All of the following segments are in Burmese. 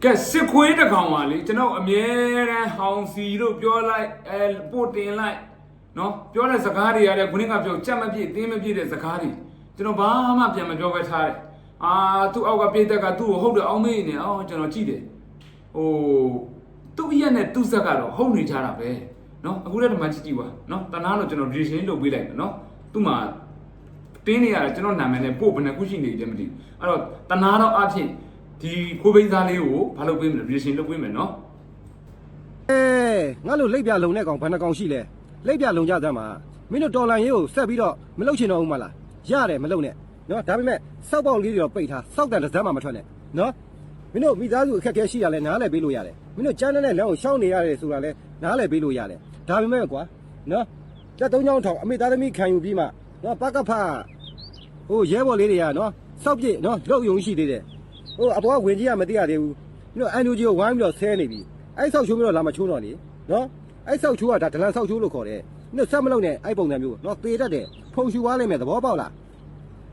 ကဲစစ်ခွေးတစ်ကောင်ပါလေကျွန်တော်အမြဲတမ်းဟောင်စီတို့ပြောလိုက်ပို့တင်လိုက်နော်ပြောတဲ့စကားတွေရတယ်ခုနကပြောကြက်မပြည့်တင်းမပြည့်တဲ့စကားတွေကျွန်တော်ဘာမှပြန်မပြောပဲထားတယ်သူ့အောက်ကပြည့်တက်ကသူ့ကိုဟုတ်တယ်အောင်မေးနေအောင်ကျွန်တော်ကြည့်တယ်သူ့ရက်နဲ့သူ့ဆက်ကတော့ဟုတ်နေကြတာပဲနော်အခုလည်းဒီမှာကြည့်ပါနော်တနာတော့ကျွန်တော် reaction လုပ်ပေးလိုက်မယ်နော်သူ့မှာတင်းနေရတယ်ကျွန်တော်နာမည်နဲ့ပို့ဘယ်နှခုရှိနေတယ်မသိဘူးအဲ့တော့တနာတော့အဖြစ်ဒီခိုးပိန်းသားလေးကိုဘာလုပ်ပေးမလဲ reaction လုပ်ပေးမယ်နော်ငါတို့လိပ်ပြလုံတဲ့ကောင်ဘယ်နှကောင်ရှိလဲလိပ်ပြလုံကြသမ်းမှာမင်းတို့တော်လန်ရေးကိုဆက်ပြီးတော့မလုပ်ချင်တော့ဘူးမလားရတယ်မလုပ်နဲ့နော်ဒါပေမဲ့စောက်ပေါက်လေးတွေတော့ပိတ်ထားစောက်တန်တစ်စမ်းမှမထွက်နဲ့နော်မင်းတို့မိသားစုအခက်အခဲရှိရလဲနားလဲပေးလို့ရတယ်မင်းတို့ကျန်းတဲ့လမ်းကိုရှောင်းနေရတယ်ဆိုတာလဲနားလဲပေးလို့ရတယ်ဒါပေမဲ့ကွာနော်တက်သုံးချောင်းထောင်အမေသားသမီးခံယူပြီးမှနော်ပကဖရဲဘော်လေးတွေကနော်စောက်ပြည့်နော်လောက်ယုံရှိသေးတယ်အပေါ်ကဝင်ကြီးကမသိရသေးဘူးမင်းတို့အန်ယူဂျီကိုဝိုင်းပြီးတော့ဆဲနေပြီအဲ့ဆောက်ချိုးပြီးတော့လာမချိုးတော့လေနော်အဲ့ဆောက်ချိုးကဒါဒလန်ဆောက်ချိုးလို့ခေါ်တယ်မင်းတို့ဆက်မလုပ်နဲ့အဲ့ပုံစံမျိုးနော်သေတတ်တယ်ဖုန်ရှူသွားလိမ့်မယ်သဘောပေါက်လာ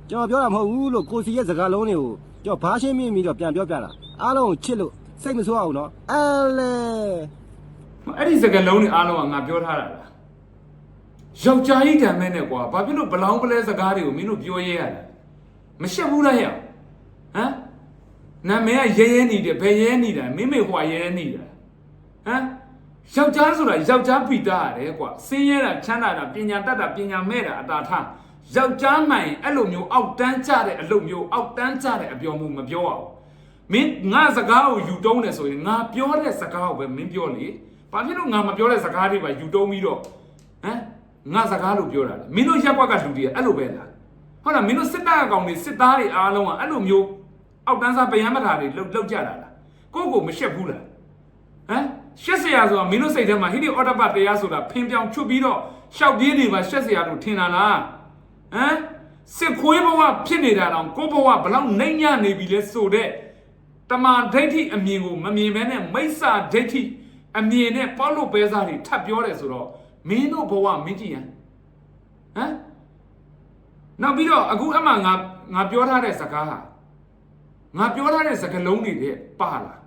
းကျွန်တော်ပြောတာမဟုတ်ဘူးလို့ကိုစီရဲ့စကားလုံးတွေကိုကျွန်တော်ဘာရှင်းမြင်ပြီးတော့ပြန်ပြောပြတာအားလုံးကိုချစ်လို့စိတ်မဆိုးအောင်နော်အဲ့ဒီစကားလုံးတွေအားလုံးကငါပြောထားတာလားယောက်ျားကြီးတံမဲနဲ့ကွာဘာဖြစ်လို့ဘလောင်းပလဲစကားတွေကိုမင်းတို့ပြောရဲရလဲမရှက်ဘူးလားဟဲ့ဟမ်နာမည်ကရဲနေတယ်ဘယ်ရဲနေတာမိမေဟွာရဲနေတာဟမ်ယောက်ျားဆိုတာယောက်ျားပီတာရတယ်ကွာစင်းရဲတာချမ်းသာတာပညာတတ်တာပညာမဲ့တာအတာထားယောက်ျားမှန်အဲ့လိုမျိုးအောက်တန်းကြတဲ့အလုပ်မျိုးအောက်တန်းကြတဲ့အပြောမှုမပြောအောင်မင်းငါစကားကိုယူတုံးတယ်ဆိုရင်ငါပြောတဲ့စကားကိုပဲမင်းပြောလေဘာဖြစ်လို့ငါမပြောတဲ့စကားတွေပါယူတုံးပြီးတော့ဟမ်ငါစကားလို့ပြောတာလေမင်းတို့ရက်ကွက်ကလူတွေအဲ့လိုပဲလားဟုတ်လားမင်းတို့စစ်တပ်အကောင်တွေစစ်သားတွေအားလုံးကအဲ့လိုမျိုးအောက်တန်းစားဗျံမထာတွေလောက်ကြတာလားကိုမရှက်ဘူးလားဟမ်ရှက်စရာဆိုတာမင်းတို့စိတ်ထဲမှာဟိဒီအော်တပတ်တရားဆိုတာဖင်ပြောင်ချွတ်ပြီးတော့ရှောက်ပြေးနေပါရှက်စရာလို့ထင်တာလားဟမ်စစ်ခွေးဘဝဖြစ်နေတာတော့ကိုဘဝဘလောက်နှိမ့်ညနေပြီလဲဆိုတဲ့တမာဒိဋ္ဌိအမြင်ကိုမမြင်ဘဲနဲ့မိစ္ဆာဒိဋ္ဌိအမြင်နဲ့ပေါလို့ပဲစားတွေထပ်ပြောတယ်ဆိုတော့မင်းတို့ဘဝမင်းကြည့်ရဟမ်နောက်ပြီးတော့အခုအမှငါပြောထားတဲ့စကားဟာငါပြောထားတဲ့စကားလုံးတွေတဲ့ပါလား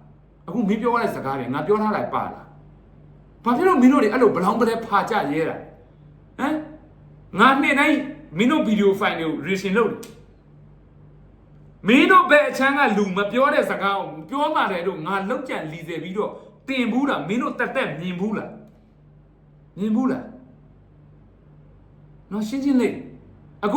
အခုမင်းပြောရတဲ့စကားတွေငါပြောထားလိုက်ပါလားဘာဖြစ်လို့မင်းတို့တွေအဲ့လိုဘလောင်းပလဲဖာကြရဲတာဟမ်ငါနေ့တိုင်းမင်းတို့ဗီဒီယိုဖိုင်တွေကို reaction လုပ်တယ်မင်းတို့ဘယ်အချမ်းကလူမပြောတဲ့စကားကိုပြောမှတယ်တို့ငါလောက်ကြံလီစေပြီးတော့တင်ဘူးလားမင်းတို့တက်မြင်ဘူးလားနော်ရှင်းလေးအခု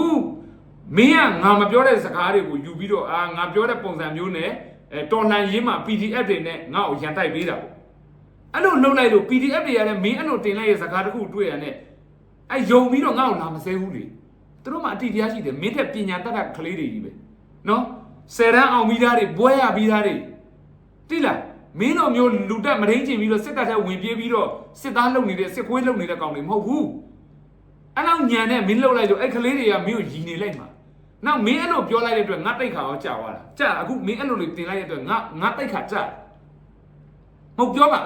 မင်းကငါမပြောတဲ့စကားတွေကိုယူပြီးတော့ငါပြောတဲ့ပုံစံမျိုးနဲ့တော်လှန်ရေးမှာ PDF တွေနဲ့ငါ့ကိုရန်တိုက်ပေးတာပေါ့အဲ့လိုလုပ်လိုက်လို့ PDF တွေရတယ်မင်းအဲ့လိုတင်လိုက်ရဲ့စကားတခုတွေ့ရတဲ့ယုံပြီးတော့ငါ့ကိုလာမဆဲဘူးလေသူတို့မှအတိတရားရှိတယ်မင်းထက်ပညာတတ်တဲ့ကလေးတွေကြီးပဲနော်10တန်းအောင်ပြီးသားတွေဘွဲရပြီးသားတွေတိလားမင်းတို့မျိုးလူတက်မရင်းချင်ပြီးတော့စစ်တပ်ထဲဝင်ပြေးပြီးတော့စစ်သားလုံနေတဲ့စစ်ခွေးလုံနေတဲ့ကောင်တွေမဟုတ်ဘူးအဲ့လောက်ညံနဲ့မင်းလှုပ်လိုက်လို့အဲ့ကလေးတွေကမင်းကိုယီနေလိုက်မှာနောက်မင်းအဲ့လိုပြောလိုက်တဲ့အတွက်ငါတိတ်ခါအောင်ကြာသွားတာကြာအခုမင်းအဲ့လိုလေးတင်လိုက်တဲ့အတွက်ငါတိတ်ခါကြာမဟုတ်ပြောပ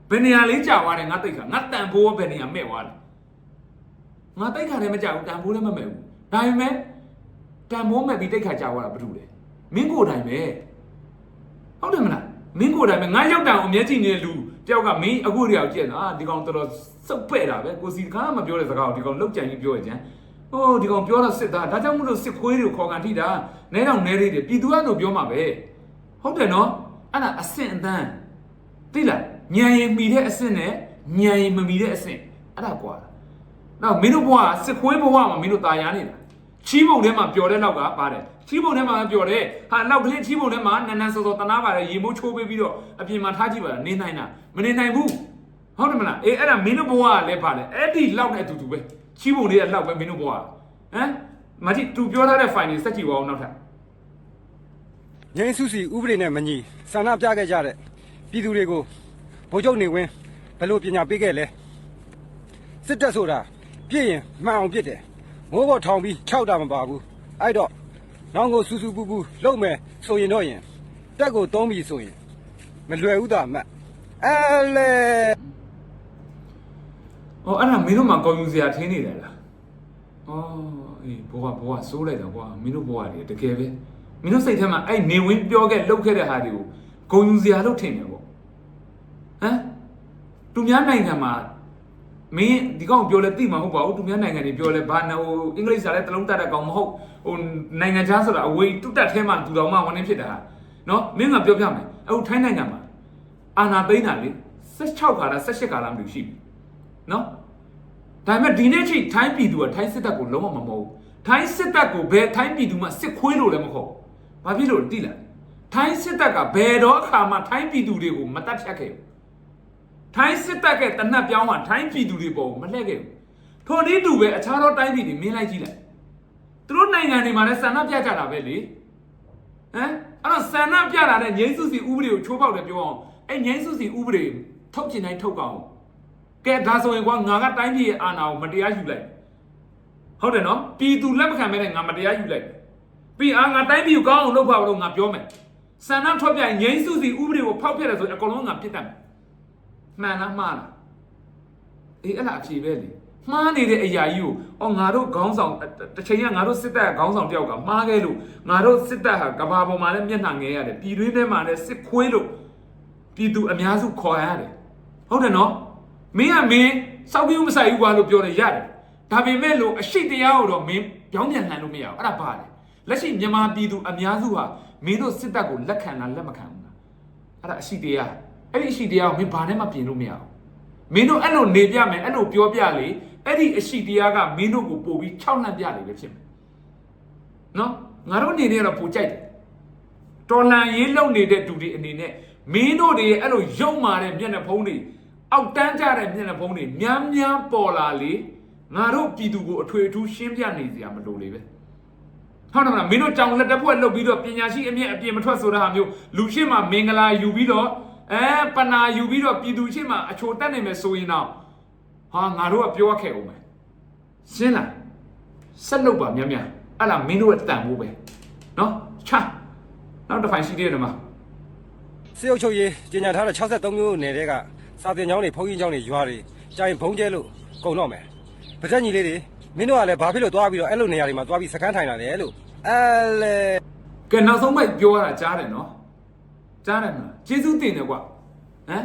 ါဘယ်နေရာလေးကြာသွားတယ်ငါတိတ်ခါငါတန်ဖိုးဘယ်နေရာမဲ့သွားတယ်ငါတိတ်ခါလည်းမကြာဘူးတန်ဖိုးလည်းမမဲ့ဘူးဒါပေမဲ့တန်ဖိုးမဲ့ပြီးတိတ်ခါကြာသွားတာဘာလို့လဲမင်းကိုယ်တိုင်ပဲဟုတ်တယ်မလားမင်းကိုယ်တိုင်ပဲငါရောက်တောင်အမျက်ကြည့်နေတဲ့လူတယောက်ကမင်းအခုတယောက်ကြည့်နော်ဒီကောင်တော်တော်စုပ်ပဲ့တာပဲကိုစီကမပြောတဲ့စကားကိုဒီကောင်လောက်ကြံကြီးပြောရကြမ်းဒီကောင်ပြောတော့စစ်သားဒါကြောင့်မို့လို့စစ်ခွေးတွေကိုခေါ်ကန်ထိတာနဲတော့နဲလေးတွေပြည်သူကတော့ပြောမှာပဲဟုတ်တယ်နော်အဲ့ဒါအဆင့်အတန်းသိလားညံရင်မိတဲ့အဆင့်နဲ့ညံရင်မမိတဲ့အဆင့်အဲ့ဒါကွာနောက်မင်းတို့ဘဝစစ်ခွေးဘဝမှာမင်းတို့ตายရနေတာချီးပုံထဲမှာပျော်တဲ့နောက်ကပါတယ်ချီးပုံထဲမှာပျော်တယ်ဟာနောက်ကလေးချီးပုံထဲမှာနန်းစောတနာပါတယ်ရေမိုးချိုးပေးပြီးတော့အပြင်မှာထားကြည့်ပါလားနေနိုင်တာမနေနိုင်ဘူးဟုတ်တယ်မလားအဲ့ဒါမင်းတို့ဘဝကလည်းပါတယ်အဲ့ဒီလောက်နဲ့အတူတူပဲချီးပုံလေးကလောက်ပဲမင်းတို့ဘဝဟမ်မကြည့်သူပြောထားတဲ့ file တွေစက်ကြည့်ပါဦးနောက်ထပ်ငင်းစုစီဥပဒေနဲ့မညီဆန္ဒပြခဲ့ကြတဲ့ပြည်သူတွေကိုဗိုလ်ချုပ်နေဝင်းဘယ်လိုပညာပေးခဲ့လဲစစ်တပ်ဆိုတာပြည့်ရင်မှန်အောင်ပြစ်တယ်မိုးပေါ်ထောင်ပြီး6တာမပါဘူးအဲ့တော့နောင်ကိုစူးစူးပူပူလုံမယ်ဆိုရင်တော့တက်ကိုသုံးပြီဆိုရင်မလွယ်ဘူးသားအမတ်အဲ့လေအဲ့ဒါမင်းတို့မှကောင်းယူစရာထင်းနေတယ်လားအေးဘဝစိုးလိုက်တော့ကွာမင်းတို့ဘဝတွေတကယ်ပဲမင်းတို့စိတ်ထဲမှာအဲ့နေဝင်းပြောခဲ့လှုပ်ခဲ့တဲ့ဟာတွေကို ဂုံယူစရာလို့ထင်တယ်ပေါ့ဟမ်သူများနိုင်ငံမှာမင်းဒီကောင်ပြောလဲသိမှာဟုတ်ပါဘူးသူများနိုင်ငံတွေပြောလဲဘာဟိုအင်္ဂလိပ်စာလဲတလုံးတတ်တဲ့ကောင်မဟုတ်ဟိုနိုင်ငံခြားဆိုတာအဝေးတူတက်ထဲမှာသူတော်မှဝန်နေဖြစ်တာနော်မင်းကပြောပြမယ်အခုထိုင်းနိုင်ငံမှာအာနာသိန်းတာလေ16ခါလား18ခါလားမသိရှိပြီနော်ဒါပေမဲ့ဒီနေ့ချိထိုင်းပြည်သူကထိုင်းစစ်တပ်ကိုလုံးဝမမဟုတ်ထိုင်းစစ်တပ်ကိုဘယ်ထိုင်းပြည်သူမှစစ်ခွေးလို့လည်းမဟုတ်ဘာဖြစ်လို့တိလားထိုင်းစစ်တပ်ကဘယ်တော့အခါမှထိုင်းပြည်သူတွေကိုမတတ်ဖြတ်ခဲ့ဘူးထိုင်းစစ်တပ်ကတနတ်ပြောင်းမှထိုင်းပြည်သူတွေပေါ်မလှည့်ခဲ့ဘူးထိုနည်းတူပဲအခြားသောတိုင်းပြည်တွေမင်းလိုက်ကြည့်လိုက်သူတို့နိုင်ငံတွေမှာလည်းဆန္ဒပြကြတာပဲလေဟမ်အဲ့တော့ဆန္ဒပြတာနဲ့ငြိမ်းစုစီဥပဒေကိုချိုးဖောက်တယ်ပြောအောင်အဲ့ငြိမ်းစုစီဥပဒေထုတ်ချင်တိုင်းထုတ်ကောင်းကဲဒါဆိုရင်ကွာငါကတိုင်းပြည်ရဲ့အာဏာကိုမတရားယူလိုက်ဟုတ်တယ်နော်ပြည်သူလက်မခံမဲနဲ့ငါမတရားယူလိုက်ပြီးငါတိုင်းပြည်ကိုကောင်းအောင်လုပ်ပါလို့ငါပြောမယ်ဆန္ဒထွက်ပြငြိမ်းစုစီဥပဒေကိုဖောက်ဖျက်တယ်ဆိုရင်အကုန်လုံးငါပြစ်တတ်မယ်မှန်လားမှားလားအေးအဲ့ဒါအဖြေပဲလေမှားနေတဲ့အရာကြီးကိုငါတို့ခေါင်းဆောင်တစ်ချိန်ကငါတို့စစ်တပ်ခေါင်းဆောင်တယောက်ကမှားခဲ့လို့ငါတို့စစ်တပ်ဟာကဘာပေါ်မှာလည်းမျက်နှာငယ်ရတယ်ပြည်တွင်းထဲမှာလည်းစစ်ခွေးလို့ပြည်သူအများစုခေါ်ရတယ်ဟုတ်တယ်နော်မင်းစောက်ကြီးမဆိုင်ဘူးကွာလို့ပြောတယ်ရတယ်ဒါပေမဲ့လို့အရှိတရားကိုတော့မင်းပြောင်းပြန်လှန်လို့မရဘူးအဲ့ဒါပါလေလက်ရှိမြန်မာပြည်သူအများစုဟာမင်းတို့စစ်တပ်ကိုလက်ခံတာလက်မခံဘူးလားအဲ့ဒါအရှိတရားအဲ့ဒီအရှိတရားကိုမင်းဘာနဲ့မှပြင်လို့မရဘူးမင်းတို့အဲ့လိုနေပြမယ်အဲ့လိုပြောပြလေအဲ့ဒီအရှိတရားကမင်းတို့ကိုပို့ပြီး6နှံ့ပြလေပဲဖြစ်မယ်နော်ငါတို့အနေနဲ့တော့ပို့ကြိုက်တယ်တော်လန်ရေးလုံနေတဲ့သူတွေအနေနဲ့မင်းတို့တွေအဲ့လိုရုံမာတဲ့မျက်နှာဖုံးတွေအောက်တန်းကြတဲ့မျက်နှာဖုံးတွေများပေါ်လာလေငါတို့ပြည်သူကိုအထွေအထူးရှင်းပြနေစရာမလိုလေပဲဟုတ်တယ်မလားမင်းတို့ကြောင်လက်တက်ဖွဲ့လုပ်ပြီးတော့ပညာရှိအမြင့်အပြင်မထွက်ဆိုတာဟာမျိုးလူရှင်းမှာမင်္ဂလာယူပြီးတော့ပနာယူပြီးတော့ပြည်သူရှင်းမှာအချိုတက်နေမယ်ဆိုရင်တော့ဟာငါတို့ကပြောခဲ့အောင်မယ်ရှင်းလားဆက်လုပ်ပါများအဲ့လားမင်းတို့ရဲ့တန်ဖို့ပဲနော်ချနောက်တစ်ဖိုင်ရှိသေးတယ်မစေအုပ်ချုပ်ရေးကြီးညာထားတဲ့63မျိုးနယ်တဲ့ကစာတင်ကျောင်းတွေဘုန်းကြီးကျောင်းတွေရွာတွေကြာရင်ဘုံကျဲလို့ကုန်တော့မယ်ဗကြက်ညီလေးတွေမင်းတို့ကလည်းဘာဖြစ်လို့သွားပြီးတော့အဲ့လိုနေရာတွေမှာသွားပြီးစကန်းထိုင်လာတယ်လို့လေကဲနောက်ဆုံးမိုက်ပြောရတာကြားတယ်နော်ကြားတယ်မလားကျေးဇူးတင်တယ်ကွာဟမ်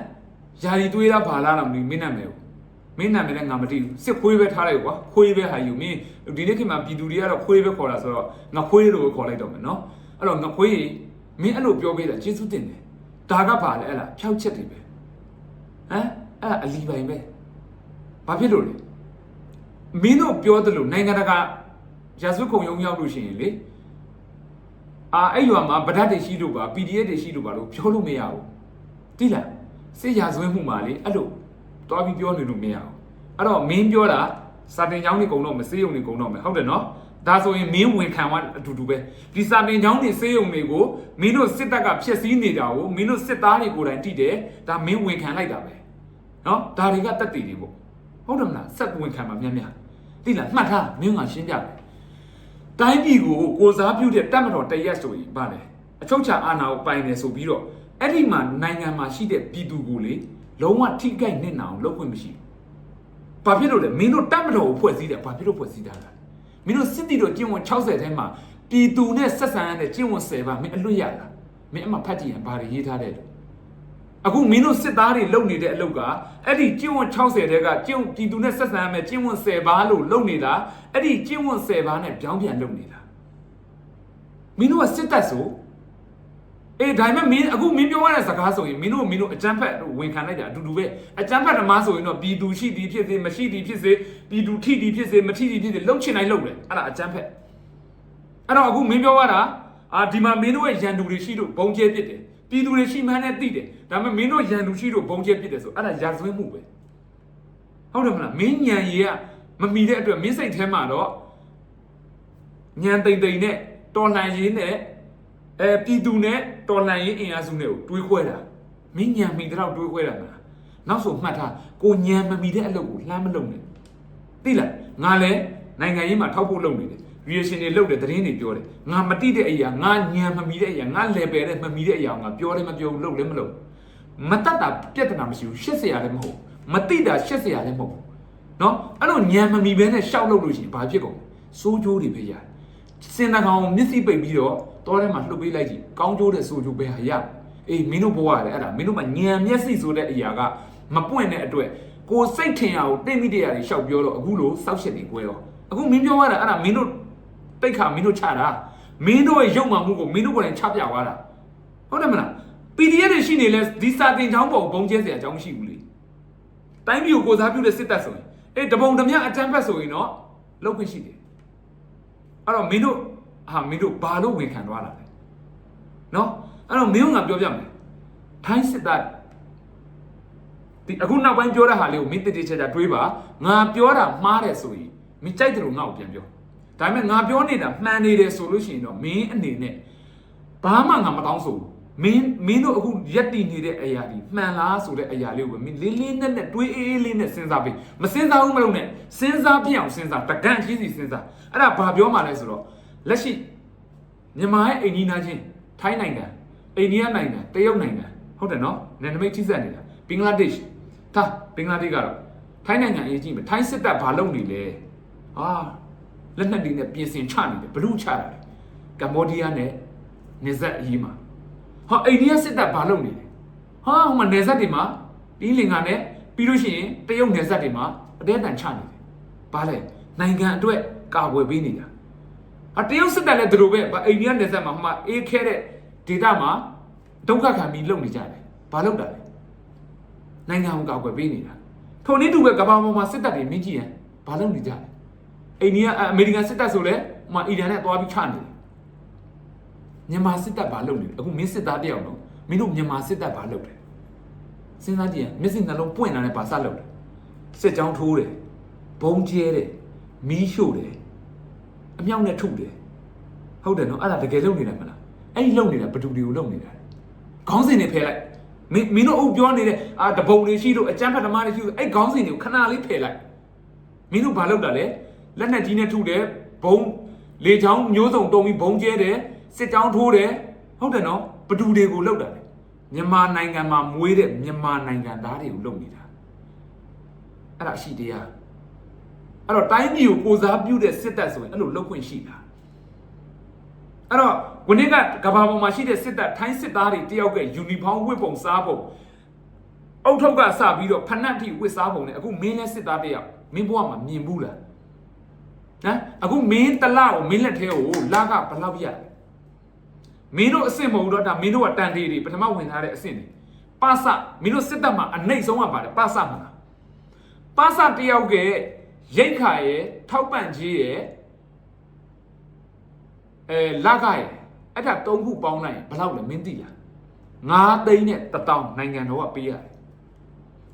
ယာရီတွေးတာဘာလားတော့မင်းနာမည်ကိုမင်းနာမည်လည်းငါမသိဘူးစစ်ခွေးပဲထားလိုက်ကွာခွေးပဲဟာယူမင်းဒီနေ့ခေတ်မှာပြည်သူတွေကတော့ခွေးပဲခေါ်တာဆိုတော့ငါခွေးလို့ခေါ်လိုက်တော့မယ်နော်အဲ့တော့ငါခွေးမင်းအဲ့လိုပြောပေးတာကျေးဇူးတင်တယ်ဒါကဘာလဲအဲ့လားဖြောက်ချက်တွေပဲဟမ်အဲ့အလီပိုင်ပဲဘာဖြစ်လို့လဲမင်းတို့ပြောသလိုနိုင်ငံတကာရာဇဝတ်ခုံရုံးရောက်လို့ရှိရင်လေအဲ့ရွာမှာဗဒတ်တွေရှိလို့ပါ PDF တွေရှိလို့ပါလို့ပြောလို့မရဘူးတိလားစစ်ရာဇဝတ်မှုမှာလေအဲ့လိုတွားပြီးပြောနေလို့မရဘူးအဲ့တော့မင်းပြောတာစာတင်ကျောင်းတွေကုံတော့မစေးရုံတွေကုံတော့မယ်ဟုတ်တယ်နော်ဒါဆိုရင်မင်းဝင်ခံသွားအတူတူပဲဒီစာတင်ကျောင်းတွေစေးရုံတွေကိုမင်းတို့စစ်တပ်ကဖျက်ဆီးနေတာကိုမင်းတို့စစ်သားတွေကိုယ်တိုင်တိတယ်ဒါမင်းဝင်ခံလိုက်တာပဲနော်ဒါတွေကတက်တည်တွေပေါ့ဟုတ်တယ်မလားဆက်ဝင်ခံမှာများတိလားမှတ်ထားမင်းကရှင်းပြတယ်တိုင်းပြည်ကိုကိုစားပြုတဲ့တပ်မတော်တရက်ဆိုရင်ဗါလေအချုပ်ချာအာဏာကိုပိုင်တယ်ဆိုပြီးတော့အဲ့ဒီမှာနိုင်ငံမှာရှိတဲ့ပြည်သူကိုလေလုံးဝထိခိုက်နစ်နာအောင်လုပ်ခွင့်မရှိဘူးဘာဖြစ်လို့လဲမင်းတို့တပ်မတော်ကိုဖွဲ့စည်းတယ်ဘာဖြစ်လို့ဖွဲ့စည်းတာလဲမင်းတို့စစ်တီတို့ကျင့်ဝတ်60ထဲမှာပြည်သူနဲ့ဆက်ဆံရတဲ့ကျင့်ဝတ်10ပါမင်းအလွတ်ရလားမင်းအမှဖတ်ကြည့်ရင်ဘာတွေရေးထားတဲ့လဲအခုမင်းတို့စစ်သားတွေလုပ်နေတဲ့အလုပ်ကအဲ့ဒီကျင့်ဝတ်60တဲကကျင့်ပြည်သူနဲ့ဆက်ဆံရမယ်ကျင့်ဝတ်10ပါလို့လုပ်နေတာအဲ့ဒီကျင့်ဝတ်10ပါနဲ့ပြောင်းပြန်လုပ်နေတာမင်းတို့ကစစ်တပ်ဆိုဒါပေမဲ့မင်းအခုမင်းပြောရတဲ့စကားဆိုရင်မင်းတို့အကြမ်းဖက်ဝန်ခံလိုက်တာအတူတူပဲအကြမ်းဖက်ဓမ္မဆိုရင်တော့ပြည်သူရှိသည်ဖြစ်စေမရှိသည်ဖြစ်စေပြည်သူထိသည်ဖြစ်စေမထိသည်ဖြစ်စေလှုပ်ချင်တိုင်းလှုပ်တယ်အဲ့ဒါအကြမ်းဖက်အဲ့တော့အခုမင်းပြောရတာဒီမှာမင်းတို့ရဲ့ရန်သူတွေရှိလို့ဘုံကျဲပစ်တယ်ပြည်သူတွေရှိမှန်းနဲ့သိတယ်ဒါပေမဲ့မင်းတို့ရန်သူရှိလို့ဘုံကျဲပစ်တယ်ဆိုအဲ့ဒါရာဇဝတ်မှုပဲဟုတ်တယ်မလားမင်းညံရီကမမီတဲ့အတွက်မင်းစိတ်ထဲမှာတော့ညံတိမ်နဲ့တော်လှန်ရေးနဲ့ပြည်သူနဲ့တော်လှန်ရေးအင်အားစုနဲ့ကိုတွေးခွဲတာမင်းညံမိတော့တွေးခွဲတာမလားနောက်ဆိုမှတ်ထားကိုညံမမီတဲ့အလုပ်ကိုလှမ်းမလုပ်နဲ့သိလားငါလည်းနိုင်ငံရေးမှာထောက်ဖို့လုပ်နေတယ်reaction တွေလုပ်တယ်သတင်းတွေပြောတယ်ငါမတိတဲ့အရာငါညံမမီတဲ့အရာငါ level နဲ့မမီတဲ့အရာငါပြောတယ်မပြောဘူးလုပ်လည်းမလုပ်မတတ်တာပြဿနာမရှိဘူးရှစ်စရာလည်းမဟုတ်မတိတာရှစ်စရာလည်းမဟုတ်ဘူးเนาะအဲ့လိုညံမမီပဲနဲ့ရှောက်လုပ်လို့ရှိရင်ဘာဖြစ်ကုန်စိုးကျိုးတွေပဲရစင်တကောင်မျက်စိပိတ်ပြီးတော့တောထဲမှာလှုပ်ပေးလိုက်ကြည့်ကောင်းကျိုးတဲ့စိုးကျိုးပဲဟာရ အေးမင်းတို့ဘဝရတယ်အဲ့ဒါမင်းတို့မှာညံမျက်စိဆိုတဲ့အရာကမပွင့်တဲ့အတွက်ကိုစိတ်ထင်ရအောင်တိတ်မိတရားတွေရှောက်ပြောတော့အခုလိုစောက်ရှစ်တွေကွဲတော့အခုမင်းပြောရတာအဲ့ဒါမင်းတို့တိတ်ခါမင်းတို့ချတာမင်းတို့ရဲ့ရုပ်မှမှုကိုမင်းတို့ကိုယ်တိုင်ချပြသွားတာဟုတ်တယ်မလား PDF တွေရှိနေလဲဒီစာတင်ချောင်းပေါ်ဘုံကျဲစရာအကြောင်းမရှိဘူးလေတိုင်းပြည်ကိုကိုစားပြုတဲ့စစ်တပ်ဆိုရင်အေးတပုံတမျှအတန်းဖက်ဆိုရင်တော့လောက်ခွင့်ရှိတယ်အဲ့တော့မင်းတို့ဘာလို့ဝင်ခံသွားတာလဲနော်အဲ့တော့မင်းကငါပြောပြမယ်ထိုင်းစစ်တပ်ဒီအခုနောက်ပိုင်းပြောတဲ့ဟာလေးကိုမင်းတည်တည်ချာချာတွေးပါငါပြောတာမှားတယ်ဆိုရင်မင်းကြိုက်တယ်လို့ငါ့ကိုပြန်ပြောဒါပေမဲ့ငါပြောနေတာမှန်နေတယ်ဆိုလို့ရှိရင်တော့မင်းအနေနဲ့ဘာမှငါမတောင်းဆိုဘူးမင်းတို့အခုရက်တည်နေတဲ့အရာဒီမှန်လားဆိုတဲ့အရာလေးကိုမင်းလေးလေးနဲ့တွေးအေးအေးလေးနဲ့စဉ်းစားပြီးမစဉ်းစားဘူးမလို့နဲ့စဉ်းစားပြအောင်စဉ်းစားတကန့်ချင်းစီစဉ်းစားအဲ့ဒါဘာပြောမှလဲဆိုတော့လက်ရှိမြန်မာရဲ့အိန္ဒိယချင်းထိုင်းနိုင်ငံအိန္ဒိယနိုင်ငံတရုတ်နိုင်ငံဟုတ်တယ်နော်နယ်နိမိတ်ထိစပ်နေတာဘင်္ဂလားဒေ့ရှ်ဘင်္ဂလားဒေ့ရှ်ကတော့ထိုင်းနိုင်ငံအရေးကြီးမယ်ထိုင်းစစ်တပ်ဘာလုပ်နေလဲလက်နက်တွေနဲ့ပြင်ဆင်ချနေတယ်ဘလူးချတာလေကမ္ဘောဒီးယားနဲ့နေဆက်အရေးမှာအိန္ဒိယစစ်တပ်ဘာလုပ်နေလဲဟိုမှာနေဆက်တွေမှာဒီလင်္ကာနဲ့ပြီးလို့ရှိရင်တရုတ်နေဆက်တွေမှာအတဲတန်ချနေတယ်ဘာလဲနိုင်ငံအတွက်ကာကွယ်ပေးနေတာတရုတ်စစ်တပ်လည်းသူတို့ပဲအိန္ဒိယနေဆက်မှာဟိုမှာအေးခဲတဲ့ဒေသမှာဒုက္ခခံပြီးလုပ်နေကြတယ်ဘာလုပ်တာလဲနိုင်ငံကိုကာကွယ်ပေးနေတာထိုနည်းတူပဲကမ္ဘာပေါ်မှာစစ်တပ်တွေမင်းကြည့်ရင်ဘာလုပ်နေကြလဲအိန္ဒိယအမေရိကန်စစ်တပ်ဆိုလဲဟိုမှာအီရန်နဲ့သွားပြီးချနေတယ်မြန်မာစစ်တပ်ဘာလုပ်နေလဲအခုမင်းစစ်သားတယောက်တော့မင်းတို့မြန်မာစစ်တပ်ဘာလုပ်တယ်စဉ်းစားကြည့်ရင်မျက်စိနှလုံးပွင့်လာတဲ့ဘာစလုပ်တယ်စစ်ကြောင်းထိုးတယ်ဘုံကျဲတယ်မီးရှို့တယ်အမြောက်နဲ့ထုတယ်ဟုတ်တယ်နော်အဲ့ဒါတကယ်လုပ်နေတယ်မလားအဲ့ဒီလုပ်နေတာဘယ်သူတွေကိုလုပ်နေတာခေါင်းစဉ်တွေဖယ်လိုက်မင်းတို့အုပ်ပြောနေတဲ့တပုံတွေရှိလို့အကြမ်းဖက်သမားတွေရှိလို့အဲ့ခေါင်းစဉ်တွေကိုခဏလေးဖယ်လိုက်မင်းတို့ဘာလုပ်တာလဲလက်နက်ကြီးနဲ့ထုတယ်ဘုံလေချောင်းမျိုးစုံတုံပြီးဘုံကျဲတယ်စစ်ကြောင်းထိုးတယ်ဟုတ်တယ်နော်ဘသူတွေကိုလောက်တာလဲမြန်မာနိုင်ငံမှာမွေးတဲ့မြန်မာနိုင်ငံသားတွေကိုလုပ်နေတာအဲ့ဒါရှိတရားအဲ့တော့တိုင်းပြည်ကိုကိုစားပြုတဲ့စစ်တပ်ဆိုရင်အဲ့လိုလုပ်ခွင့်ရှိတာအဲ့တော့ဝနေ့ကကဘာပေါ်မှာရှိတဲ့စစ်တပ်ထိုင်းစစ်သားတွေတယောက်ကယူနီဖောင်းဝတ်ပုံစားပုံအုတ်ထုပ်ကစပြီးတော့ဖနက်ထိဝတ်စားပုံနဲ့အခုမင်းလည်းစစ်သားတယောက်မင်းဘဝမှာမြင်ဘူးလားအခုမင်းတလကိုမင်းလက်ထဲကိုလာကဘလောက်ရမင်းတို့အစ်စ်မဟုတ်တော့ဒါမင်းတို့ကတန်တေးတွေပထမဝင်ထားတဲ့အစ်စ်တွေပါစမင်းတို့စစ်တပ်မှာအနှိမ့်ဆုံးကပါတယ်ပါစမလားပါစတယောက်ကရိတ်ခါရဲ့ထောက်ပံ့ကြီးရဲ့လာကရဲ့အဲ့ဒါ၃ခုပေါင်းလိုက်ရင်ဘလောက်လဲမင်းသိလား9သိန်းနဲ့1000နိုင်ငံတော်ကပေးရတယ်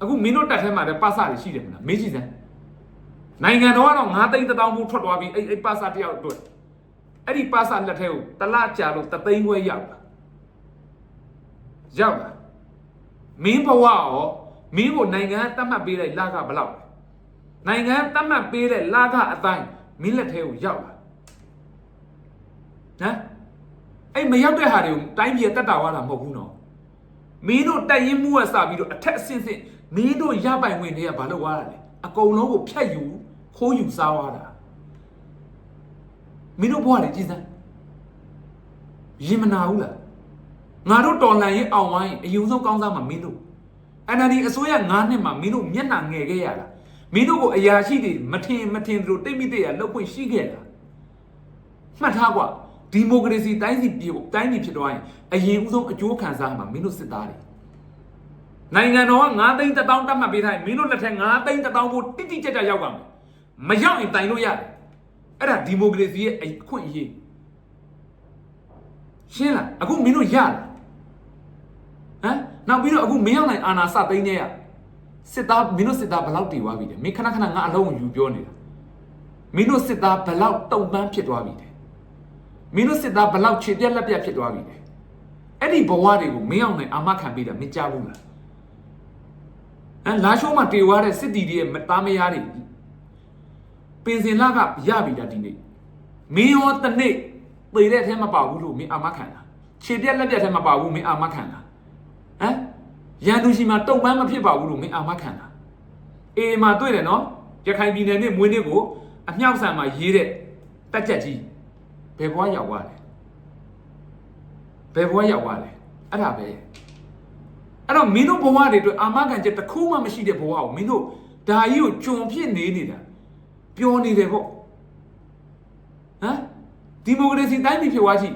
အခုမင်းတို့တက်ထဲမှာလည်းပါစတွေရှိတယ်မလားမေးကြည့်စမ်းနိုင်ငံတော်ကတော့9သိန်း1000ဘူးထွက်သွားပြီအဲ့ပါစတယောက်အတွက်အဲ့ဒီပါစလက်ထဲကိုတလကြာလို့3သိန်းခွဲရောက်လာမင်းဘဝရောမင်းကိုနိုင်ငံတတ်မှတ်ပေးတဲ့လာကဘလောက်လဲနိုင်ငံတတ်မှတ်ပေးတဲ့လာကအတိုင်းမင်းလက်ထဲကိုရောက်လာအဲ့မရောက်တဲ့ဟာတွေကိုတိုင်းပြည်တက်တာဝါတာမဟုတ်ဘူးနော်မင်းတို့တက်ရင်မှုကစပြီးတော့အထက်အဆင့်မင်းတို့ရပိုင်ဝင်တွေကဘာလုပ်သွားတာလဲအကုန်လုံးကိုဖြတ်ယူခိုးယူစားသွားတာမင်းတို့ဘဝလေကြည်စမ်းရင်မနာဘူးလားငါတို့တော်လန်ရေးအောင်ဝိုင်းအယူဆုံးကောင်းစားမှာမင်းတို့ NLD အစိုးရ9နှစ်မှာမင်းတို့မျက်နှာငယ်ခဲ့ရတာမင်းတို့ကိုအရာရှိတွေမထင်သူတို့တိတ်မိတဲ့ရလောက်ခွင့်ရှိခဲ့တာမှတ်ထားကွာဒီမိုကရေစီတိုင်းပြည်ဖြစ်သွားရင်အရင်ဦးဆုံးအကျိုးခံစားမှာမင်းတို့စစ်သားတွေနိုင်ငံတော်က9သိန်း1000တတ်မှတ်ပေးထားရင်မင်းတို့လက်ထက်9သိန်း1000ကိုတိတိကျကျရောက်ပါမယ်မရောက်ရင်တိုင်လို့ရတယ်အဲ့ဒါဒီမိုကရေစီရဲ့အခွင့်အရေးရှင်းလားအခုမင်းတို့ရလားနောက်ပြီးတော့အခုမင်းရောက်နိုင်အာဏာစသိမ်းနေရစစ်သားမင်းတို့စစ်သားဘယ်လောက်တည်သွားပြီလဲမင်းခဏခဏငါအလုံးကိုယူပြောနေတာမင်းတို့စစ်သားဘယ်လောက်တုံ့ပန်းဖြစ်သွားပြီလဲမင်းတို့စစ်သားဘယ်လောက်ခြေပြက်လက်ပြက်ဖြစ်သွားပြီလဲအဲ့ဒီဘဝတွေကိုမင်းရောက်နိုင်အာမခံပေးတာမင်းကြားဘူးလားလာရှိုးမှာတည်သွားတဲ့စစ်တီတွေရဲ့သားမယားတွေပင်စင်လာကရပြီတာဒီနေ့မင်းရောတနေ့ပေတဲ့အထဲမှာပါဘူးလို့မင်းအာမခံတာခြေပြက်လက်ပြက်ထဲမှာပါဘူးမင်းအာမခံတာရန်သူရှိမှာတုံ့ပန်းမဖြစ်ပါဘူးလို့မင်းအာမခံတာအေးမှာတွေ့တယ်နော်ရခိုင်ပြည်နယ်နဲ့မွေးနေ့ကိုအမြောက်ဆန်မှာရေးတဲ့တက်ချက်ကြီးဘယ်ဘွားရောက်သွားလဲအဲ့ဒါပဲ အဲ့တော့မင်းတို့ဘဝတွေအတွက်အာမခံချက်တစ်ခုမှမရှိတဲ့ဘဝကိုမင်းတို့ဒါကြီးကိုကြုံဖြစ်နေနေတာပျော်နေတယ်ပေါ့ဟမ်ဒီမိုကရေစီတိုင်းပြည်ဖြစ်သွားကြည့်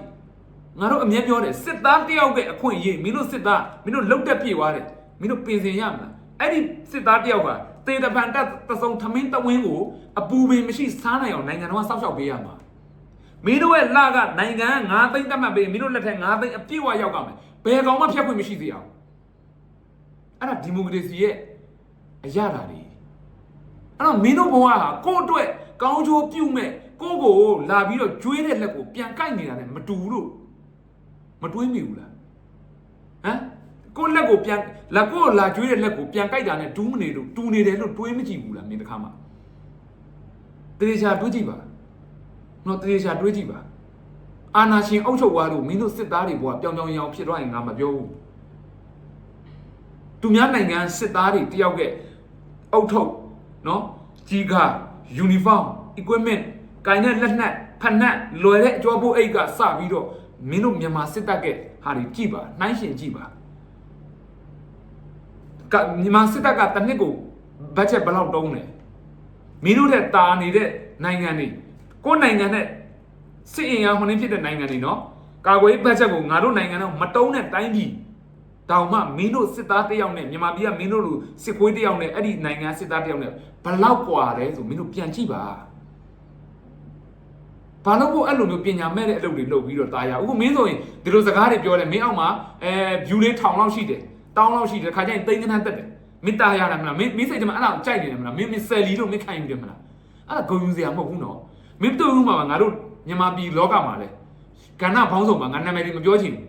ငါတို့အမြဲပြောတယ်စစ်သားတယောက်ရဲ့အခွင့်အရေးမင်းတို့စစ်သားမင်းတို့လုတ်တက်ပြေသွားတယ်မင်းတို့ပြင်ဆင်ရမလားအဲ့ဒီစစ်သားတယောက်ကတေတပန်တက်တစုံထမင်းတဝင်းကိုအပူပင်မရှိစားနိုင်အောင်နိုင်ငံတော်ကစောက်ရှောက်ပေးရမှာမင်းတို့ရဲ့လကနိုင်ငံ9သိန်းတက်မှတ်ပေးမင်းတို့လက်ထက်9သိန်းအပြည့်ဝရောက်ကမယ်ဘယ်ကောင်မှဖျက်ခွင့်မရှိသေးအောင်အဲ့ဒါဒီမိုကရေစီရဲ့အရာတာတွေအဲ့တော့မင်းတို့ဘဝဟာကိုယ့်အတွက်ကောင်းကျိုးပြုမဲ့ကိုယ့်ကိုလာပြီးတော့ကျွေးတဲ့လက်ကိုပြန်ကိုက်နေတာနဲ့မတူဘူးလို့မတွေးမိဘူးလားဟမ်ကိုယ့်လက်ကိုပြန်လက်ကိုလာကျွေးတဲ့လက်ကိုပြန်ကိုက်တာနဲ့ဒူးမနေလို့တူနေတယ်လို့တွေးမကြည့်ဘူးလားမင်းတစ်ခါမှတေချာတွေးကြည့်ပါနော်တေချာတွေးကြည့်ပါအာနာရှင်အုပ်ချုပ်သွားလို့မင်းတို့စစ်သားတွေဘဝပြောင်ပြောင်ရောင်ဖြစ်သွားရင်ငါမပြောဘူးသူများနိုင်ငံစစ်သားတွေတယောက်ကအုပ်ထုတ်နော်ကြီးကယူနီဖောင်း equipment ကိုင်တဲ့လက်နက်ဖက်နက်လွယ်တဲ့အကျော်ပိုးအိတ်ကစပြီးတော့မင်းတို့မြန်မာစစ်တပ်ကဟာတွေကြည့်ပါနှိုင်းရှင်ကြည့်ပါမြန်မာစစ်တပ်ကတစ်နှစ်ကိုဘတ်ဂျက်ဘယ်လောက်တုံးလဲမင်းတို့တဲ့တာနေတဲ့နိုင်ငံတွေကိုယ်နိုင်ငံနဲ့စစ်အင်အားဟိုနေဖြစ်တဲ့နိုင်ငံတွေနော်ကာကွယ်ရေးဘတ်ဂျက်ကိုငါတို့နိုင်ငံတော့မတုံးတဲ့တိုင်းပြည်တောင်မှမင်းတို့စစ်သားတယောက်နဲ့မြန်မာပြည်ကမင်းတို့လူစစ်ခွေးတယောက်နဲ့အဲ့ဒီနိုင်ငံစစ်သားတယောက်နဲ့ဘလောက်กว่าလဲဆိုမင်းတို့ပြန်ကြည့်ပါဘာလို့ကိုအဲ့လိုမျိုးပညာမဲ့တဲ့အလုပ်တွေလုပ်ပြီးတော့တာရအခုမင်းဆိုရင်ဒီလိုစကားတွေပြောတယ်မင်းအောက်မှာview လေး1000လောက်ရှိတယ်1000လောက်ရှိတယ်ခါကျရင်သိန်းကနန်းတက်တယ်မင်းတာရတယ်မလားမင်းစိတ်ထဲမှာအဲ့ဒါကိုကြိုက်နေတယ်မလားမင်းဆယ်လီလို့မင်းခိုင်းနေတယ်မလားအဲ့ဒါဂုဏ်ယူစရာမဟုတ်ဘူးနော်မင်းတို့ဥမှာငါတို့မြန်မာပြည်လောကမှာလဲကဏ္ဍဘောင်းဆောင်မှာငါနာမည်တွေမပြောချင်ဘူး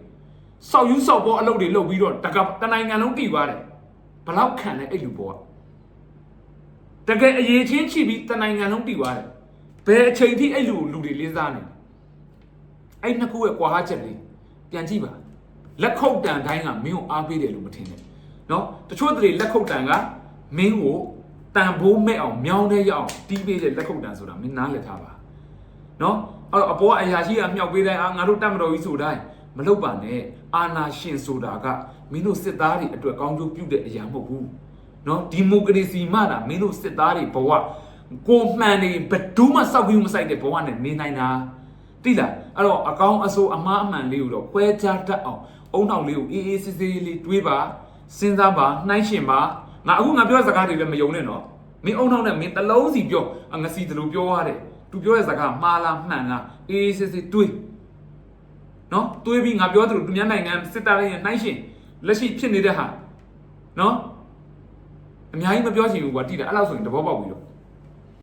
စောက်ယူစောက်ပေါ်အလုပ်တွေလုပ်ပြီးတော့တနိုင်ငံလုံးတည်သွားတယ်ဘလောက်ခံလဲအဲ့လူပေါ်ကတကယ်အရေးချင်းချိပြီးတနိုင်ငံလုံးတည်သွားတယ်ဘယ်အချိန်ထိအဲ့လူတွေလေးစားနေအဲ့နှစ်ခုရဲ့ကွာဟချက်လေးပြန်ကြည့်ပါလက်ခုပ်တန်တိုင်းကမင်းကိုအားပေးတယ်လို့မထင်နဲ့နော်တချို့တွေလက်ခုပ်တန်ကမင်းကိုတန်ဖိုးမဲ့အောင်မြောင်းတဲ့ရအောင်တီးပေးတဲ့လက်ခုပ်တန်ဆိုတာမင်းနားလည်ထားပါနော်အဲ့တော့အပေါ်အရာရှိကမြောက်ပေးတိုင်းငါတို့တတ်မတော်ကြီးဆိုတိုင်းမလုပ်ပါနဲ့အာနာရှင်ဆိုတာကမင်းတို့စစ်သားတွေအတွက်ကောင်းကျိုးပြုတဲ့အရာမဟုတ်ဘူးနော်ဒီမိုကရေစီမှတာမင်းတို့စစ်သားတွေဘဝကိုမှန်နေဘယ်သူမှစောက်ပြီးမဆိုင်တဲ့ဘဝနဲ့နေနိုင်တာတိလားအဲ့တော့အကောင်းအဆိုးအမှားအမှန်လေးကိုတော့ခွဲခြားတတ်အောင်အုံနောက်လေးကိုအေးအေးဆေးဆေးလေးတွေးပါစဉ်းစားပါနှိုင်းရှင်ပါငါပြောစကားတွေလည်းမယုံနဲ့နော်မင်းအုံနောက်နဲ့မင်းတလုံးစီပြောငါစီတလို့ပြောရတယ်သူပြောတဲ့စကားမှားလားမှန်လားအေးအေးဆေးဆေးတွေးနော်တွေးပြီးငါပြောသလိုသူများနိုင်ငံစစ်တပ်ရဲ့နှိုင်းရှင်လက်ရှိဖြစ်နေတဲ့ဟာနော်အများကြီးမပြောချင်ဘူးကွာတိတယ်အဲ့လောက်ဆိုရင်သဘောပေါက်ပြီတော့